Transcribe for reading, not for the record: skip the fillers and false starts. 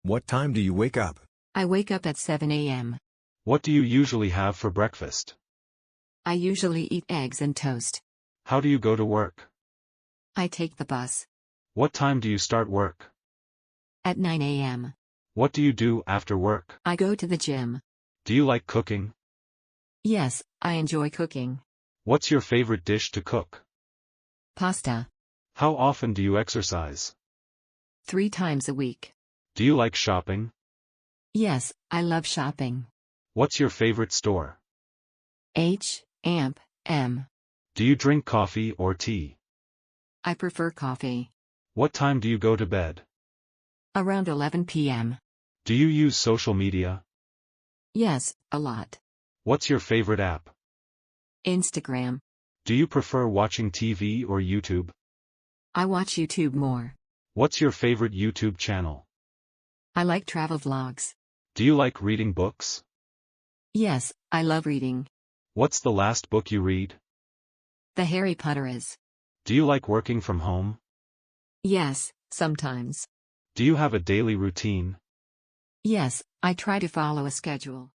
What time do you wake up? I wake up at 7 a.m. What do you usually have for breakfast? I usually eat eggs and toast. How do you go to work? I take the bus. What time do you start work? At 9 a.m. What do you do after work? I go to the gym. Do you like cooking? Yes, I enjoy cooking. What's your favorite dish to cook? Pasta. How often do you exercise? 3 times a week. Do you like shopping? Yes, I love shopping. What's your favorite store? H&M. Do you drink coffee or tea? I prefer coffee. What time do you go to bed? Around 11 p.m. Do you use social media? Yes, a lot. What's your favorite app? Instagram. Do you prefer watching TV or YouTube? I watch YouTube more. What's your favorite YouTube channel? I like travel vlogs. Do you like reading books? Yes, I love reading. What's the last book you read? The Harry Potter's. Do you like working from home? Yes, sometimes. Do you have a daily routine? Yes, I try to follow a schedule.